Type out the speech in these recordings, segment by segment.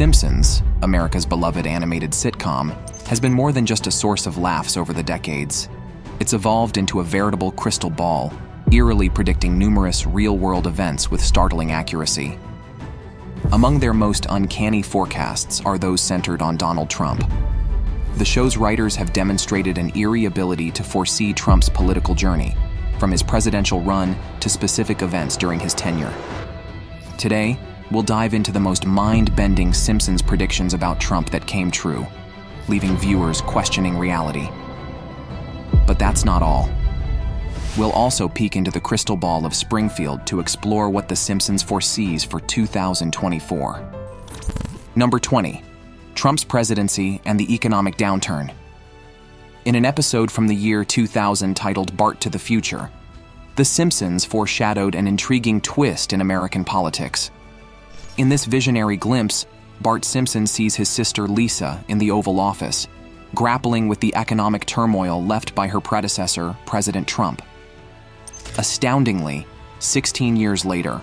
Simpsons, America's beloved animated sitcom, has been more than just a source of laughs over the decades. It's evolved into a veritable crystal ball, eerily predicting numerous real-world events with startling accuracy. Among their most uncanny forecasts are those centered on Donald Trump. The show's writers have demonstrated an eerie ability to foresee Trump's political journey, from his presidential run to specific events during his tenure. Today, we'll dive into the most mind-bending Simpsons predictions about Trump that came true, leaving viewers questioning reality. But that's not all. We'll also peek into the crystal ball of Springfield to explore what The Simpsons foresees for 2024. Number 20. Trump's presidency and the economic downturn. In an episode from the year 2000 titled Bart to the Future, The Simpsons foreshadowed an intriguing twist in American politics. In this visionary glimpse, Bart Simpson sees his sister Lisa in the Oval Office, grappling with the economic turmoil left by her predecessor, President Trump. Astoundingly, 16 years later,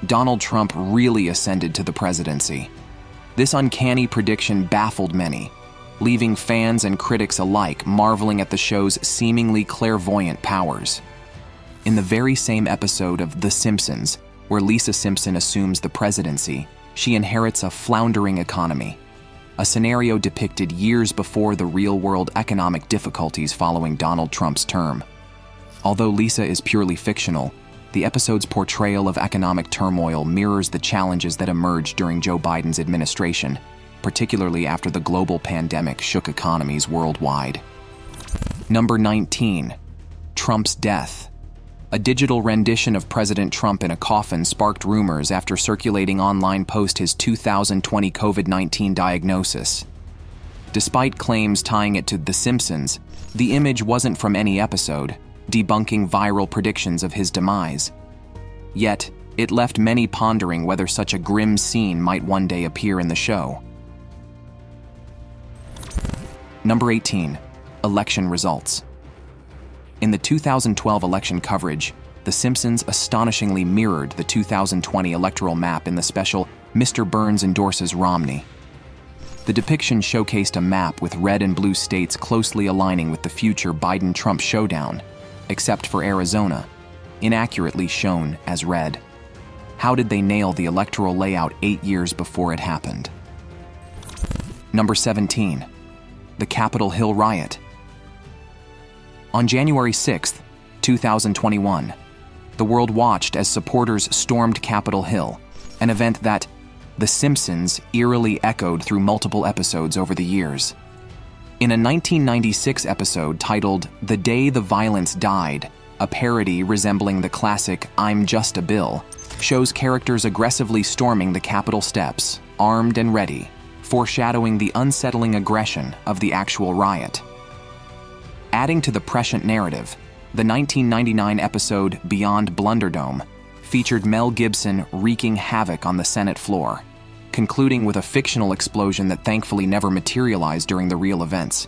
Donald Trump really ascended to the presidency. This uncanny prediction baffled many, leaving fans and critics alike marveling at the show's seemingly clairvoyant powers. In the very same episode of The Simpsons, where Lisa Simpson assumes the presidency, she inherits a floundering economy, a scenario depicted years before the real-world economic difficulties following Donald Trump's term. Although Lisa is purely fictional, the episode's portrayal of economic turmoil mirrors the challenges that emerged during Joe Biden's administration, particularly after the global pandemic shook economies worldwide. Number 19. Trump's death. A digital rendition of President Trump in a coffin sparked rumors after circulating online post his 2020 COVID-19 diagnosis. Despite claims tying it to The Simpsons, the image wasn't from any episode, debunking viral predictions of his demise. Yet, it left many pondering whether such a grim scene might one day appear in the show. Number 18. Election results. In the 2012 election coverage, The Simpsons astonishingly mirrored the 2020 electoral map in the special Mr. Burns Endorses Romney. The depiction showcased a map with red and blue states closely aligning with the future Biden-Trump showdown, except for Arizona, inaccurately shown as red. How did they nail the electoral layout 8 years before it happened? Number 17. The Capitol Hill riot. On January 6, 2021, the world watched as supporters stormed Capitol Hill, an event that The Simpsons eerily echoed through multiple episodes over the years. In a 1996 episode titled The Day the Violence Died, a parody resembling the classic I'm Just a Bill, shows characters aggressively storming the Capitol steps, armed and ready, foreshadowing the unsettling aggression of the actual riot. Adding to the prescient narrative, the 1999 episode Beyond Blunderdome featured Mel Gibson wreaking havoc on the Senate floor, concluding with a fictional explosion that thankfully never materialized during the real events.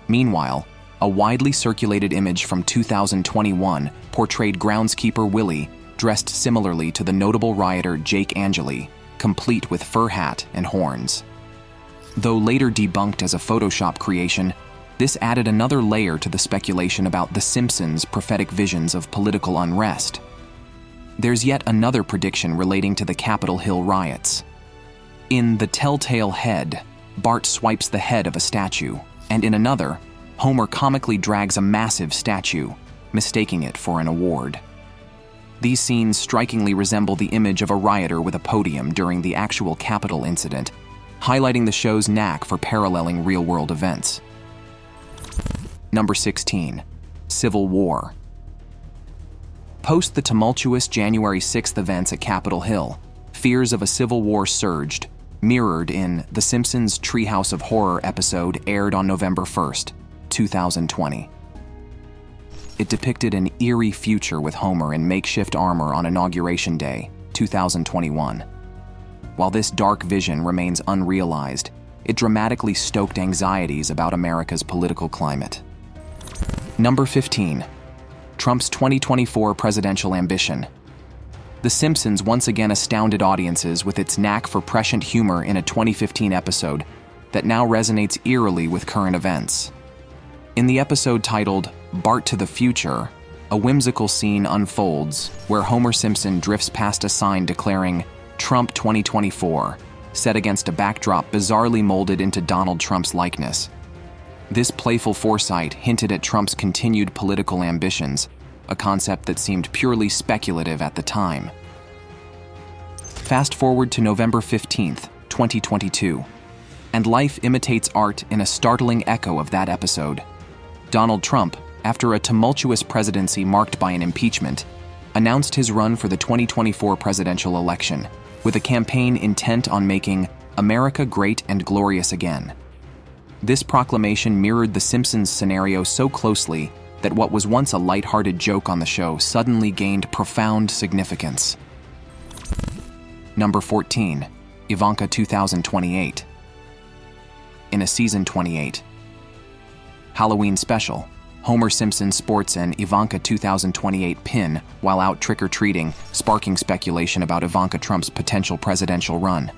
Meanwhile, a widely circulated image from 2021 portrayed groundskeeper Willie dressed similarly to the notable rioter Jake Angeli, complete with fur hat and horns. Though later debunked as a Photoshop creation, this added another layer to the speculation about The Simpsons' prophetic visions of political unrest. There's yet another prediction relating to the Capitol Hill riots. In The Telltale Head, Bart swipes the head of a statue, and in another, Homer comically drags a massive statue, mistaking it for an award. These scenes strikingly resemble the image of a rioter with a podium during the actual Capitol incident, highlighting the show's knack for paralleling real-world events. Number 16. Civil War. Post the tumultuous January 6th events at Capitol Hill, fears of a civil war surged, mirrored in The Simpsons' Treehouse of Horror episode aired on November 1st, 2020. It depicted an eerie future with Homer in makeshift armor on Inauguration Day, 2021. While this dark vision remains unrealized, it dramatically stoked anxieties about America's political climate. Number 15. Trump's 2024 presidential ambition. The Simpsons once again astounded audiences with its knack for prescient humor in a 2015 episode that now resonates eerily with current events. In the episode titled Bart to the Future, a whimsical scene unfolds where Homer Simpson drifts past a sign declaring Trump 2024, set against a backdrop bizarrely molded into Donald Trump's likeness. This playful foresight hinted at Trump's continued political ambitions, a concept that seemed purely speculative at the time. Fast forward to November 15th, 2022, and life imitates art in a startling echo of that episode. Donald Trump, after a tumultuous presidency marked by an impeachment, announced his run for the 2024 presidential election, with a campaign intent on making America great and glorious again. This proclamation mirrored The Simpsons scenario so closely that what was once a lighthearted joke on the show suddenly gained profound significance. Number 14, Ivanka 2028. In a season 28 Halloween special, Homer Simpson sports an Ivanka 2028 pin while out trick-or-treating, sparking speculation about Ivanka Trump's potential presidential run.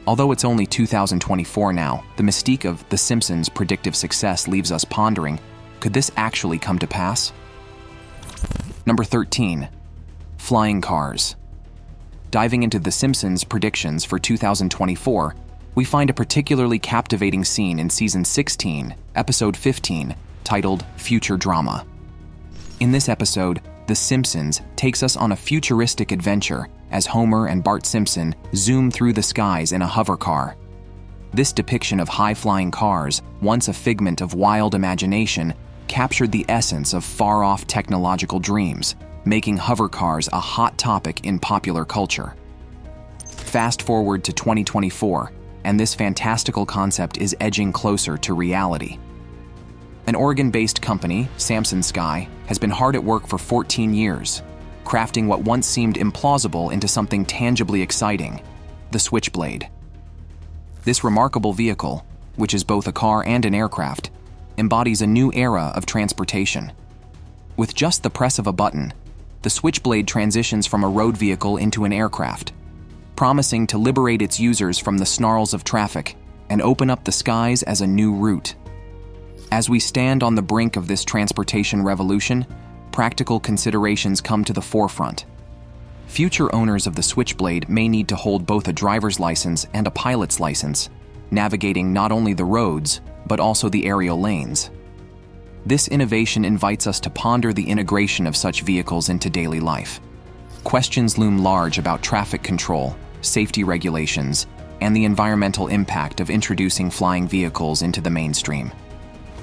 Although it's only 2024 now, the mystique of The Simpsons' predictive success leaves us pondering, could this actually come to pass? Number 13, Flying Cars. Diving into The Simpsons' predictions for 2024, we find a particularly captivating scene in Season 16, Episode 15, titled Future Drama. In this episode, The Simpsons takes us on a futuristic adventure as Homer and Bart Simpson zoom through the skies in a hover car. This depiction of high-flying cars, once a figment of wild imagination, captured the essence of far-off technological dreams, making hover cars a hot topic in popular culture. Fast forward to 2024, and this fantastical concept is edging closer to reality. An Oregon-based company, Samson Sky, has been hard at work for 14 years, crafting what once seemed implausible into something tangibly exciting, the Switchblade. This remarkable vehicle, which is both a car and an aircraft, embodies a new era of transportation. With just the press of a button, the Switchblade transitions from a road vehicle into an aircraft, promising to liberate its users from the snarls of traffic and open up the skies as a new route. As we stand on the brink of this transportation revolution, practical considerations come to the forefront. Future owners of the Switchblade may need to hold both a driver's license and a pilot's license, navigating not only the roads, but also the aerial lanes. This innovation invites us to ponder the integration of such vehicles into daily life. Questions loom large about traffic control, safety regulations, and the environmental impact of introducing flying vehicles into the mainstream.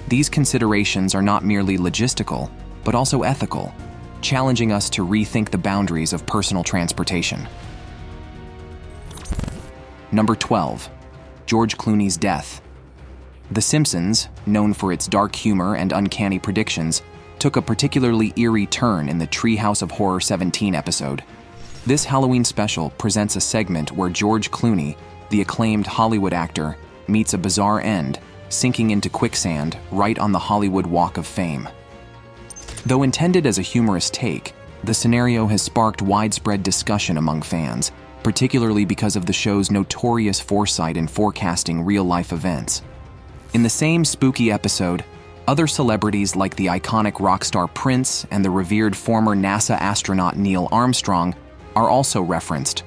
These considerations are not merely logistical, but also ethical, challenging us to rethink the boundaries of personal transportation. Number 12, George Clooney's death. The Simpsons, known for its dark humor and uncanny predictions, took a particularly eerie turn in the Treehouse of Horror 17 episode. This Halloween special presents a segment where George Clooney, the acclaimed Hollywood actor, meets a bizarre end, sinking into quicksand right on the Hollywood Walk of Fame. Though intended as a humorous take, the scenario has sparked widespread discussion among fans, particularly because of the show's notorious foresight in forecasting real-life events. In the same spooky episode, other celebrities like the iconic rock star Prince and the revered former NASA astronaut Neil Armstrong are also referenced,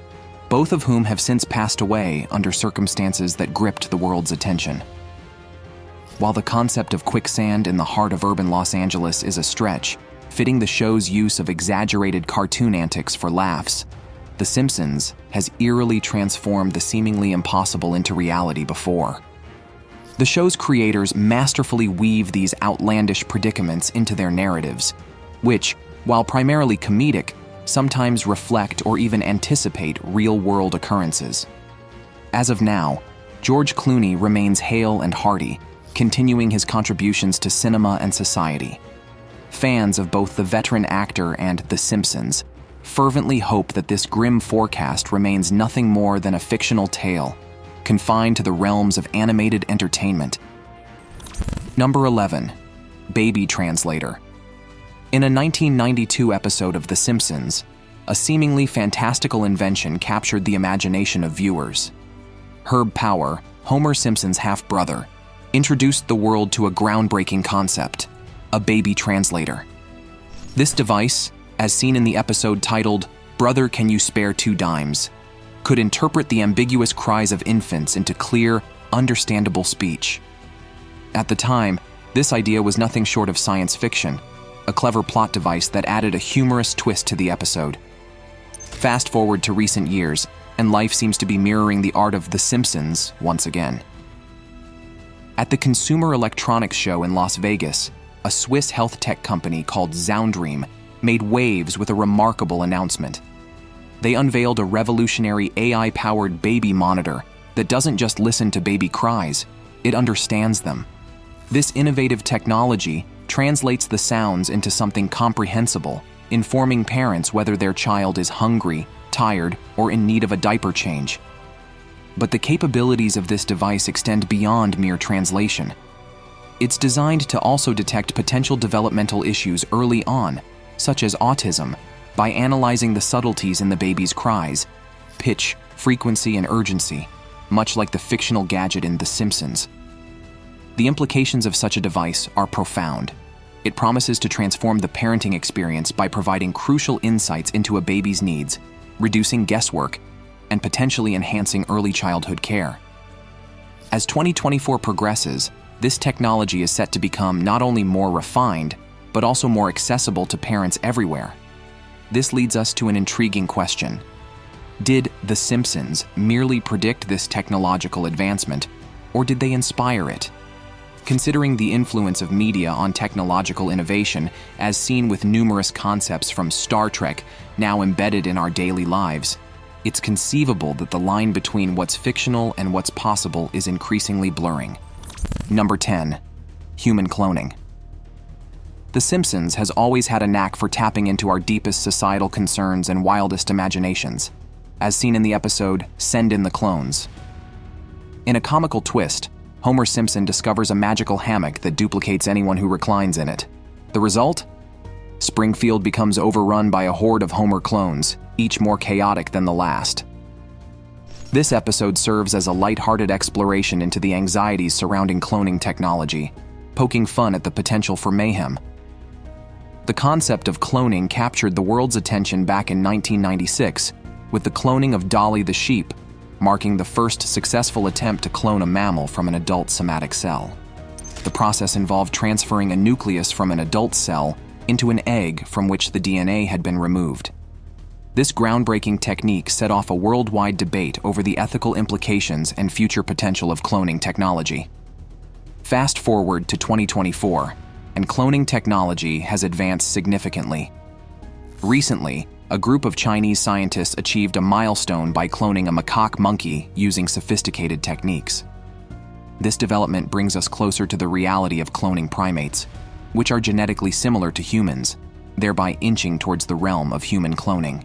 both of whom have since passed away under circumstances that gripped the world's attention. While the concept of quicksand in the heart of urban Los Angeles is a stretch, fitting the show's use of exaggerated cartoon antics for laughs, The Simpsons has eerily transformed the seemingly impossible into reality before. The show's creators masterfully weave these outlandish predicaments into their narratives, which, while primarily comedic, sometimes reflect or even anticipate real-world occurrences. As of now, George Clooney remains hale and hearty, continuing his contributions to cinema and society. Fans of both the veteran actor and The Simpsons fervently hope that this grim forecast remains nothing more than a fictional tale, confined to the realms of animated entertainment. Number 11, Baby Translator. In a 1992 episode of The Simpsons, a seemingly fantastical invention captured the imagination of viewers. Herb Power, Homer Simpson's half-brother, introduced the world to a groundbreaking concept: a baby translator. This device, as seen in the episode titled "Brother, Can You Spare 2 Dimes?", could interpret the ambiguous cries of infants into clear, understandable speech. At the time, this idea was nothing short of science fiction, a clever plot device that added a humorous twist to the episode. Fast forward to recent years, and life seems to be mirroring the art of The Simpsons once again. At the Consumer Electronics Show in Las Vegas, a Swiss health tech company called Zoundream made waves with a remarkable announcement. They unveiled a revolutionary AI-powered baby monitor that doesn't just listen to baby cries, it understands them. This innovative technology translates the sounds into something comprehensible, informing parents whether their child is hungry, tired, or in need of a diaper change. But the capabilities of this device extend beyond mere translation. It's designed to also detect potential developmental issues early on, such as autism, by analyzing the subtleties in the baby's cries, pitch, frequency, and urgency, much like the fictional gadget in The Simpsons. The implications of such a device are profound. It promises to transform the parenting experience by providing crucial insights into a baby's needs, reducing guesswork, and potentially enhancing early childhood care. As 2024 progresses, this technology is set to become not only more refined, but also more accessible to parents everywhere. This leads us to an intriguing question. Did The Simpsons merely predict this technological advancement, or did they inspire it? Considering the influence of media on technological innovation, as seen with numerous concepts from Star Trek now embedded in our daily lives, it's conceivable that the line between what's fictional and what's possible is increasingly blurring. Number 10. Human cloning. The Simpsons has always had a knack for tapping into our deepest societal concerns and wildest imaginations, as seen in the episode Send in the Clones. In a comical twist, Homer Simpson discovers a magical hammock that duplicates anyone who reclines in it. The result? Springfield becomes overrun by a horde of Homer clones, each more chaotic than the last. This episode serves as a light-hearted exploration into the anxieties surrounding cloning technology, poking fun at the potential for mayhem. The concept of cloning captured the world's attention back in 1996 with the cloning of Dolly the sheep, marking the first successful attempt to clone a mammal from an adult somatic cell. The process involved transferring a nucleus from an adult cell into an egg from which the DNA had been removed. This groundbreaking technique set off a worldwide debate over the ethical implications and future potential of cloning technology. Fast forward to 2024, and cloning technology has advanced significantly. Recently, a group of Chinese scientists achieved a milestone by cloning a macaque monkey using sophisticated techniques. This development brings us closer to the reality of cloning primates, which are genetically similar to humans, thereby inching towards the realm of human cloning.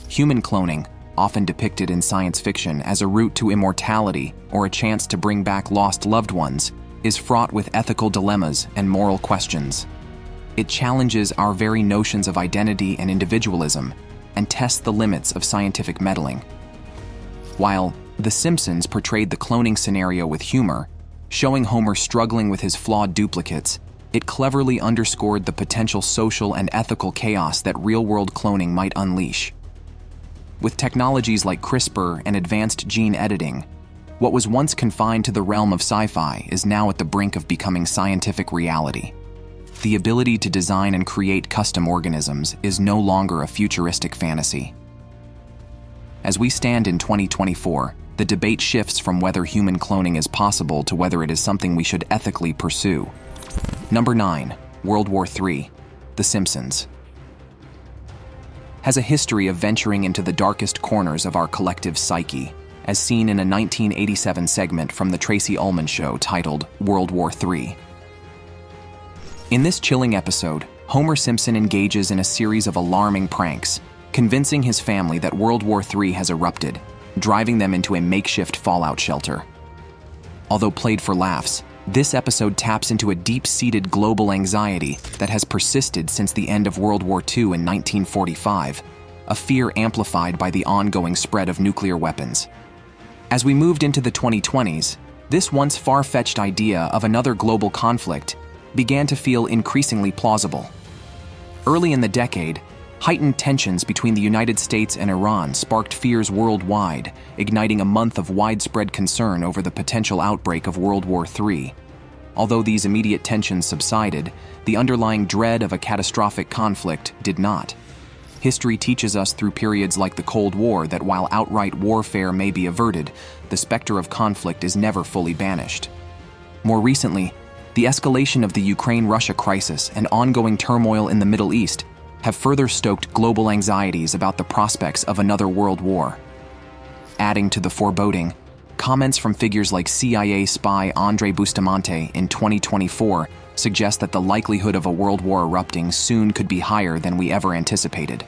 Human cloning, often depicted in science fiction as a route to immortality or a chance to bring back lost loved ones, is fraught with ethical dilemmas and moral questions. It challenges our very notions of identity and individualism and tests the limits of scientific meddling. While The Simpsons portrayed the cloning scenario with humor, showing Homer struggling with his flawed duplicates, it cleverly underscored the potential social and ethical chaos that real-world cloning might unleash. With technologies like CRISPR and advanced gene editing, what was once confined to the realm of sci-fi is now at the brink of becoming scientific reality. The ability to design and create custom organisms is no longer a futuristic fantasy. As we stand in 2024, the debate shifts from whether human cloning is possible to whether it is something we should ethically pursue. Number 9. World War III. The Simpsons has a history of venturing into the darkest corners of our collective psyche, as seen in a 1987 segment from The Tracey Ullman Show titled World War III. In this chilling episode, Homer Simpson engages in a series of alarming pranks, convincing his family that World War III has erupted, driving them into a makeshift fallout shelter. Although played for laughs, this episode taps into a deep-seated global anxiety that has persisted since the end of World War II in 1945, a fear amplified by the ongoing spread of nuclear weapons. As we moved into the 2020s, this once far-fetched idea of another global conflict began to feel increasingly plausible. Early in the decade, heightened tensions between the United States and Iran sparked fears worldwide, igniting a month of widespread concern over the potential outbreak of World War III. Although these immediate tensions subsided, the underlying dread of a catastrophic conflict did not. History teaches us through periods like the Cold War that while outright warfare may be averted, the specter of conflict is never fully banished. More recently, the escalation of the Ukraine-Russia crisis and ongoing turmoil in the Middle East have further stoked global anxieties about the prospects of another world war. Adding to the foreboding, comments from figures like CIA spy Andre Bustamante in 2024 suggest that the likelihood of a world war erupting soon could be higher than we ever anticipated.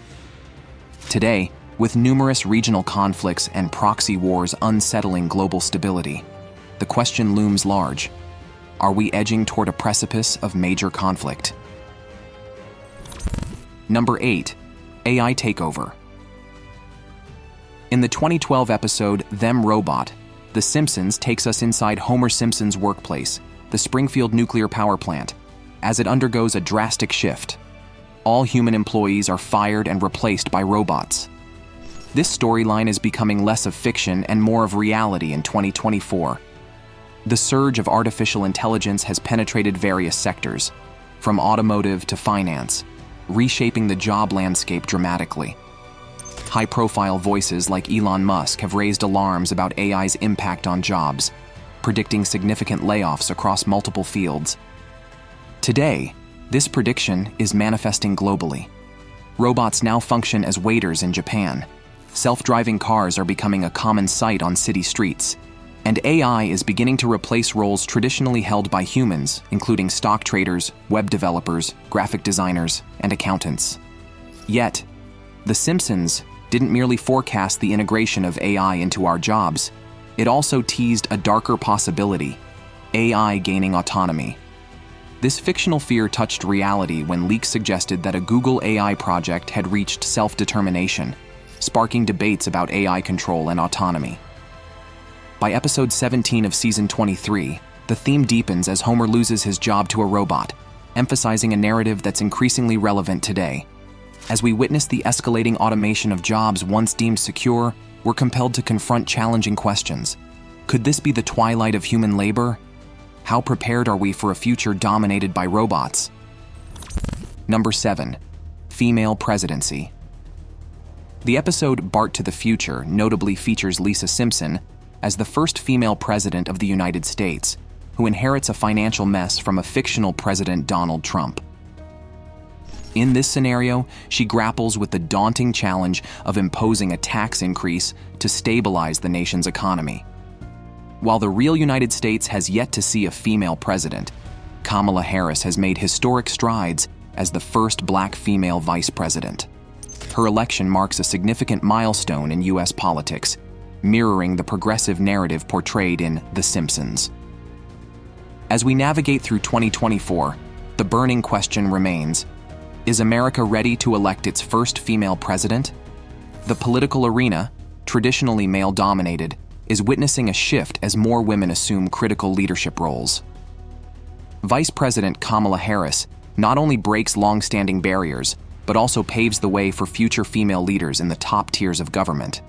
Today, with numerous regional conflicts and proxy wars unsettling global stability, the question looms large: are we edging toward a precipice of major conflict? Number 8. AI Takeover. In the 2012 episode Them Robot, The Simpsons takes us inside Homer Simpson's workplace, the Springfield nuclear power plant, as it undergoes a drastic shift. All human employees are fired and replaced by robots. This storyline is becoming less of fiction and more of reality in 2024. The surge of artificial intelligence has penetrated various sectors, from automotive to finance, reshaping the job landscape dramatically. High-profile voices like Elon Musk have raised alarms about AI's impact on jobs, predicting significant layoffs across multiple fields. Today, this prediction is manifesting globally. Robots now function as waiters in Japan. Self-driving cars are becoming a common sight on city streets, and AI is beginning to replace roles traditionally held by humans, including stock traders, web developers, graphic designers, and accountants. Yet, The Simpsons didn't merely forecast the integration of AI into our jobs, it also teased a darker possibility: AI gaining autonomy. This fictional fear touched reality when leaks suggested that a Google AI project had reached self-determination, sparking debates about AI control and autonomy. By episode 17 of season 23, the theme deepens as Homer loses his job to a robot, emphasizing a narrative that's increasingly relevant today. As we witness the escalating automation of jobs once deemed secure, we're compelled to confront challenging questions. Could this be the twilight of human labor? How prepared are we for a future dominated by robots? Number 7. Female Presidency. The episode Bart to the Future notably features Lisa Simpson as the first female president of the United States, who inherits a financial mess from a fictional President Donald Trump. In this scenario, she grapples with the daunting challenge of imposing a tax increase to stabilize the nation's economy. While the real United States has yet to see a female president, Kamala Harris has made historic strides as the first black female vice president. Her election marks a significant milestone in U.S. politics, mirroring the progressive narrative portrayed in The Simpsons. As we navigate through 2024, the burning question remains: is America ready to elect its first female president? The political arena, traditionally male-dominated, is witnessing a shift as more women assume critical leadership roles. Vice President Kamala Harris not only breaks long-standing barriers, but also paves the way for future female leaders in the top tiers of government.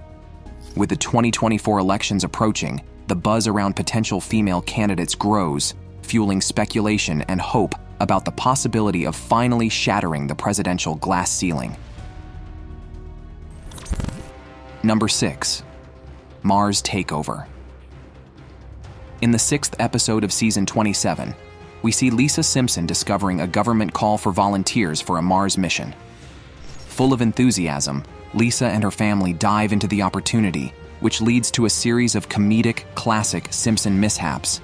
With the 2024 elections approaching, the buzz around potential female candidates grows, fueling speculation and hope about the possibility of finally shattering the presidential glass ceiling. Number 6. Mars Takeover. In the 6th episode of season 27, we see Lisa Simpson discovering a government call for volunteers for a Mars mission. Full of enthusiasm, Lisa and her family dive into the opportunity, which leads to a series of comedic, classic Simpson mishaps.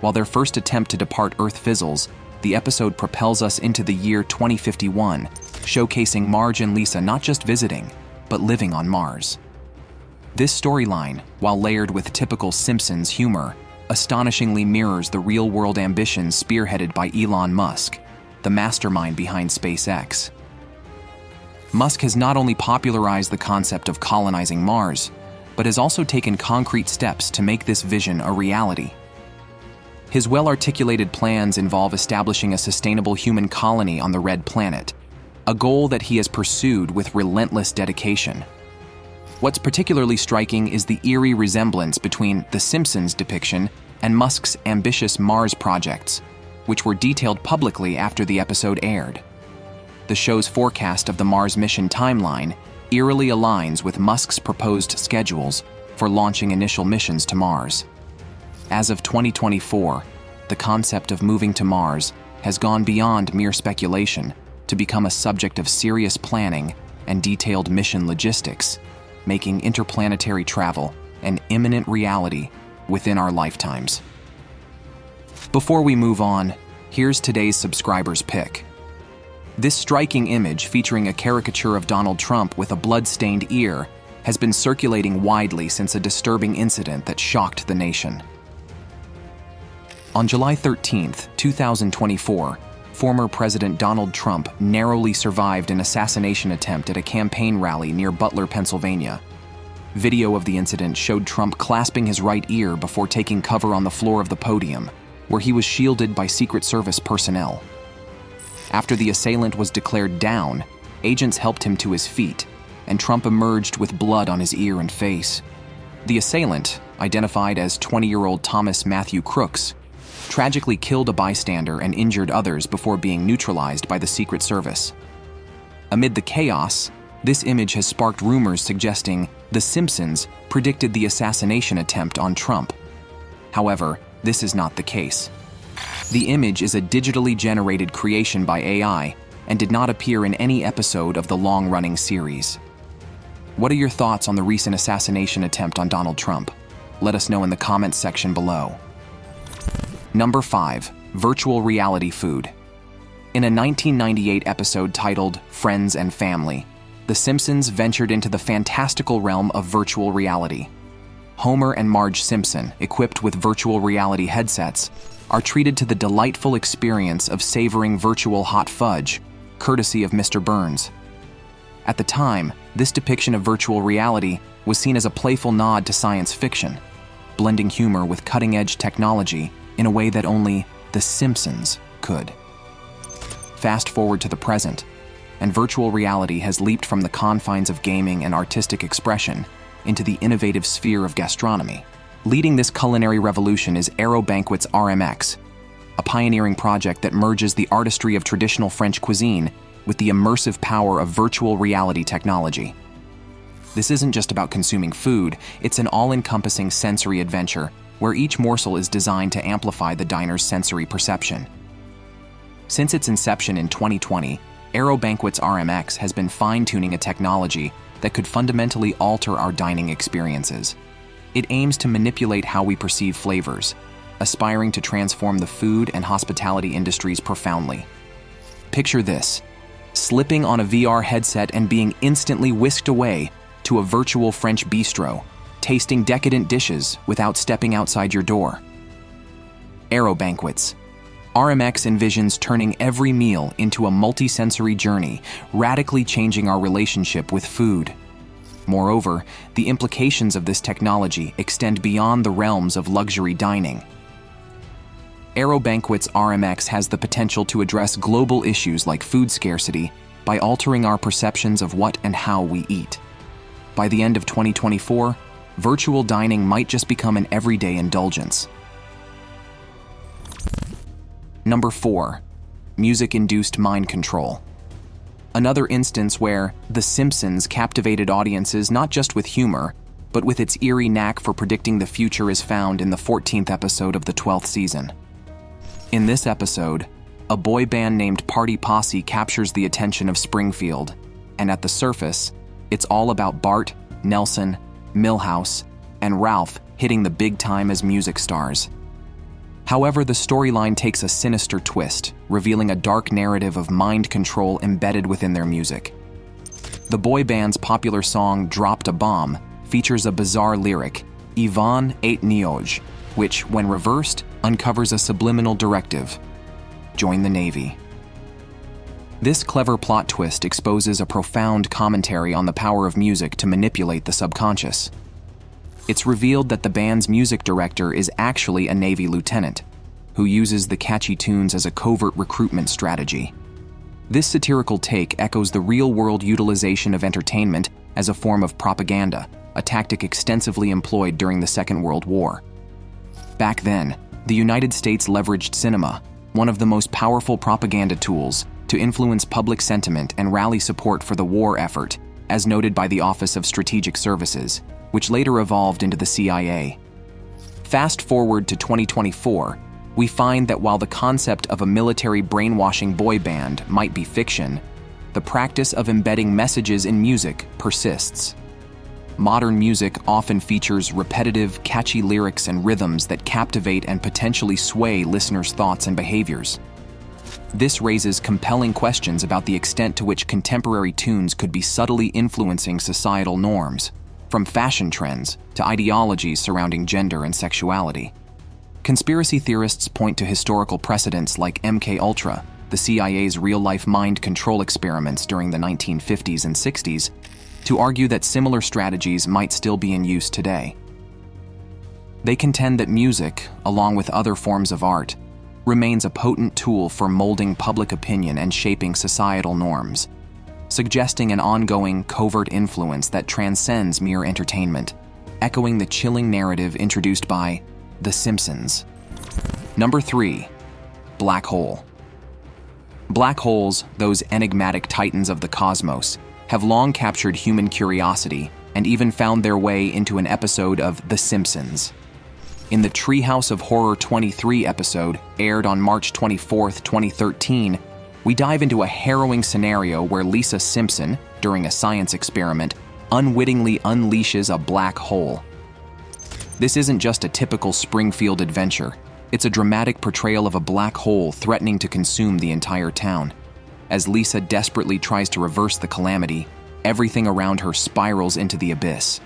While their first attempt to depart Earth fizzles, the episode propels us into the year 2051, showcasing Marge and Lisa not just visiting, but living on Mars. This storyline, while layered with typical Simpsons humor, astonishingly mirrors the real-world ambitions spearheaded by Elon Musk, the mastermind behind SpaceX. Musk has not only popularized the concept of colonizing Mars, but has also taken concrete steps to make this vision a reality. His well-articulated plans involve establishing a sustainable human colony on the Red Planet, a goal that he has pursued with relentless dedication. What's particularly striking is the eerie resemblance between The Simpsons depiction and Musk's ambitious Mars projects, which were detailed publicly after the episode aired. The show's forecast of the Mars mission timeline eerily aligns with Musk's proposed schedules for launching initial missions to Mars. As of 2024, the concept of moving to Mars has gone beyond mere speculation to become a subject of serious planning and detailed mission logistics, making interplanetary travel an imminent reality within our lifetimes. Before we move on, here's today's subscriber's pick. This striking image featuring a caricature of Donald Trump with a blood-stained ear has been circulating widely since a disturbing incident that shocked the nation. On July 13, 2024, former President Donald Trump narrowly survived an assassination attempt at a campaign rally near Butler, Pennsylvania. Video of the incident showed Trump clasping his right ear before taking cover on the floor of the podium, where he was shielded by Secret Service personnel. After the assailant was declared down, agents helped him to his feet, and Trump emerged with blood on his ear and face. The assailant, identified as 20-year-old Thomas Matthew Crooks, tragically killed a bystander and injured others before being neutralized by the Secret Service. Amid the chaos, this image has sparked rumors suggesting The Simpsons predicted the assassination attempt on Trump. However, this is not the case. The image is a digitally generated creation by AI and did not appear in any episode of the long-running series. What are your thoughts on the recent assassination attempt on Donald Trump? Let us know in the comments section below. Number 5. Virtual reality food. In a 1998 episode titled Friends and Family, The Simpsons ventured into the fantastical realm of virtual reality. Homer and Marge Simpson, equipped with virtual reality headsets, are treated to the delightful experience of savoring virtual hot fudge, courtesy of Mr. Burns. At the time, this depiction of virtual reality was seen as a playful nod to science fiction, blending humor with cutting-edge technology in a way that only The Simpsons could. Fast forward to the present, and virtual reality has leaped from the confines of gaming and artistic expression into the innovative sphere of gastronomy. Leading this culinary revolution is Aero Banquets RMX, a pioneering project that merges the artistry of traditional French cuisine with the immersive power of virtual reality technology. This isn't just about consuming food, it's an all-encompassing sensory adventure where each morsel is designed to amplify the diner's sensory perception. Since its inception in 2020, Aero Banquets RMX has been fine-tuning a technology that could fundamentally alter our dining experiences. It aims to manipulate how we perceive flavors, aspiring to transform the food and hospitality industries profoundly. Picture this: slipping on a VR headset and being instantly whisked away to a virtual French bistro, tasting decadent dishes without stepping outside your door. Aero Banquets. RMX envisions turning every meal into a multi-sensory journey, radically changing our relationship with food. Moreover, the implications of this technology extend beyond the realms of luxury dining. Aero Banquets RMX has the potential to address global issues like food scarcity by altering our perceptions of what and how we eat. By the end of 2024, virtual dining might just become an everyday indulgence. Number 4. Music-induced mind control. Another instance where The Simpsons captivated audiences not just with humor, but with its eerie knack for predicting the future is found in the 14th episode of the 12th season. In this episode, a boy band named Party Posse captures the attention of Springfield, and at the surface, it's all about Bart, Nelson, Milhouse, and Ralph hitting the big time as music stars. However, the storyline takes a sinister twist, revealing a dark narrative of mind control embedded within their music. The boy band's popular song Dropped a Bomb features a bizarre lyric, Ivan et Nioj, which, when reversed, uncovers a subliminal directive: join the Navy. This clever plot twist exposes a profound commentary on the power of music to manipulate the subconscious. It's revealed that the band's music director is actually a Navy lieutenant, who uses the catchy tunes as a covert recruitment strategy. This satirical take echoes the real-world utilization of entertainment as a form of propaganda, a tactic extensively employed during the Second World War. Back then, the United States leveraged cinema, one of the most powerful propaganda tools, to influence public sentiment and rally support for the war effort, as noted by the Office of Strategic Services, which later evolved into the CIA. Fast forward to 2024, we find that while the concept of a military brainwashing boy band might be fiction, the practice of embedding messages in music persists. Modern music often features repetitive, catchy lyrics and rhythms that captivate and potentially sway listeners' thoughts and behaviors. This raises compelling questions about the extent to which contemporary tunes could be subtly influencing societal norms, from fashion trends to ideologies surrounding gender and sexuality. Conspiracy theorists point to historical precedents like MKUltra, the CIA's real-life mind control experiments during the 1950s and 60s, to argue that similar strategies might still be in use today. They contend that music, along with other forms of art, remains a potent tool for molding public opinion and shaping societal norms, suggesting an ongoing, covert influence that transcends mere entertainment, echoing the chilling narrative introduced by The Simpsons. Number 3. Black hole. Black holes, those enigmatic titans of the cosmos, have long captured human curiosity and even found their way into an episode of The Simpsons. In the Treehouse of Horror 23 episode, aired on March 24, 2013, we dive into a harrowing scenario where Lisa Simpson, during a science experiment, unwittingly unleashes a black hole. This isn't just a typical Springfield adventure. It's a dramatic portrayal of a black hole threatening to consume the entire town. As Lisa desperately tries to reverse the calamity, everything around her spirals into the abyss.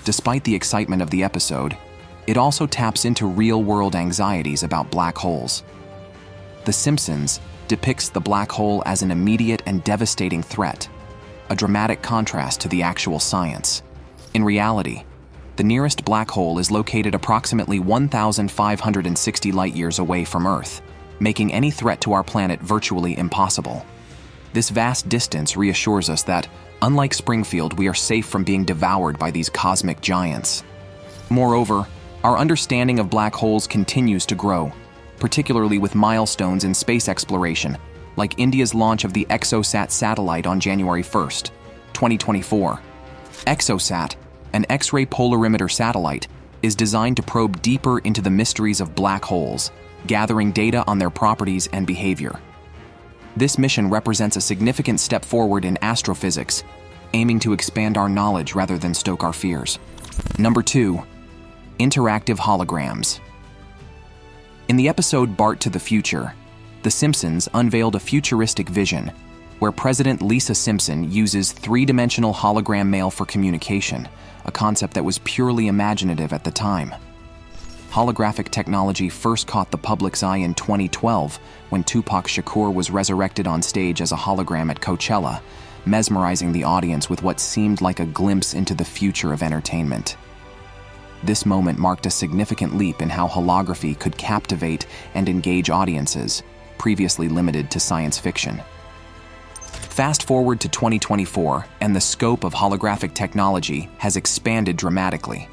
Despite the excitement of the episode, it also taps into real-world anxieties about black holes. The Simpsons depicts the black hole as an immediate and devastating threat, a dramatic contrast to the actual science. In reality, the nearest black hole is located approximately 1,560 light-years away from Earth, making any threat to our planet virtually impossible. This vast distance reassures us that, unlike Springfield, we are safe from being devoured by these cosmic giants. Moreover, our understanding of black holes continues to grow, particularly with milestones in space exploration, like India's launch of the ExoSat satellite on January 1st, 2024. ExoSat, an X-ray polarimeter satellite, is designed to probe deeper into the mysteries of black holes, gathering data on their properties and behavior. This mission represents a significant step forward in astrophysics, aiming to expand our knowledge rather than stoke our fears. Number 2. Interactive holograms. In the episode Bart to the Future, The Simpsons unveiled a futuristic vision where President Lisa Simpson uses three-dimensional hologram mail for communication, a concept that was purely imaginative at the time. Holographic technology first caught the public's eye in 2012 when Tupac Shakur was resurrected on stage as a hologram at Coachella, mesmerizing the audience with what seemed like a glimpse into the future of entertainment. This moment marked a significant leap in how holography could captivate and engage audiences, previously limited to science fiction. Fast forward to 2024, and the scope of holographic technology has expanded dramatically.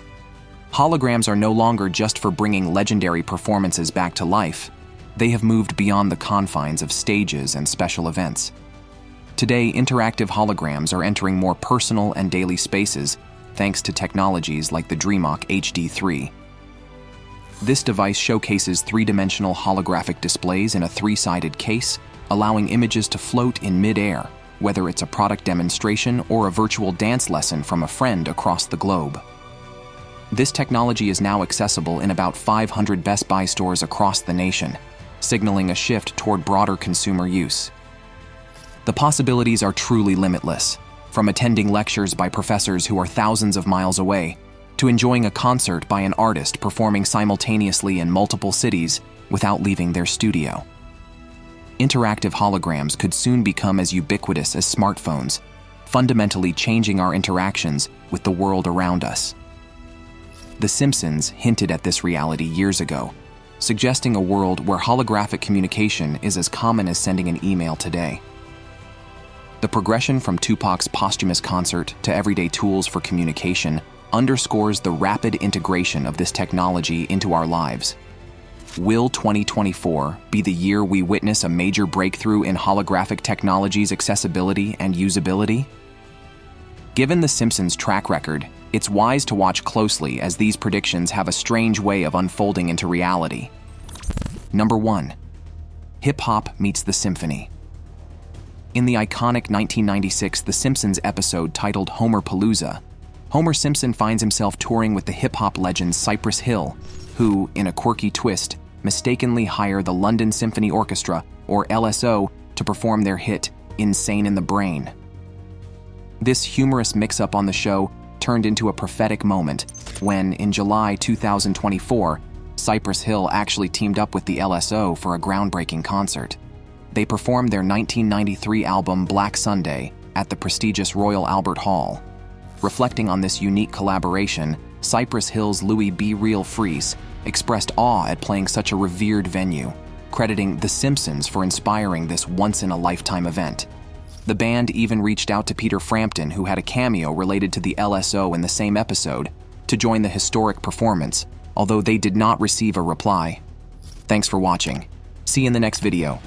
Holograms are no longer just for bringing legendary performances back to life. They have moved beyond the confines of stages and special events. Today, interactive holograms are entering more personal and daily spaces thanks to technologies like the DreamHawk HD3. This device showcases three-dimensional holographic displays in a three-sided case, allowing images to float in mid-air, whether it's a product demonstration or a virtual dance lesson from a friend across the globe. This technology is now accessible in about 500 Best Buy stores across the nation, signaling a shift toward broader consumer use. The possibilities are truly limitless, from attending lectures by professors who are thousands of miles away, to enjoying a concert by an artist performing simultaneously in multiple cities without leaving their studio. interactive holograms could soon become as ubiquitous as smartphones, fundamentally changing our interactions with the world around us. The Simpsons hinted at this reality years ago, suggesting a world where holographic communication is as common as sending an email today. The progression from Tupac's posthumous concert to everyday tools for communication underscores the rapid integration of this technology into our lives. Will 2024 be the year we witness a major breakthrough in holographic technology's accessibility and usability? Given The Simpsons' track record, it's wise to watch closely as these predictions have a strange way of unfolding into reality. Number 1. Hip-hop meets the symphony. In the iconic 1996 The Simpsons episode titled Homerpalooza, Homer Simpson finds himself touring with the hip-hop legend Cypress Hill, who, in a quirky twist, mistakenly hire the London Symphony Orchestra, or LSO, to perform their hit, Insane in the Brain. This humorous mix-up on the show turned into a prophetic moment when, in July 2024, Cypress Hill actually teamed up with the LSO for a groundbreaking concert. They performed their 1993 album Black Sunday at the prestigious Royal Albert Hall. Reflecting on this unique collaboration, Cypress Hill's Louis B. Real Freese expressed awe at playing such a revered venue, crediting The Simpsons for inspiring this once-in-a-lifetime event. The band even reached out to Peter Frampton, who had a cameo related to the LSO in the same episode, to join the historic performance, although they did not receive a reply. Thanks for watching. See you in the next video.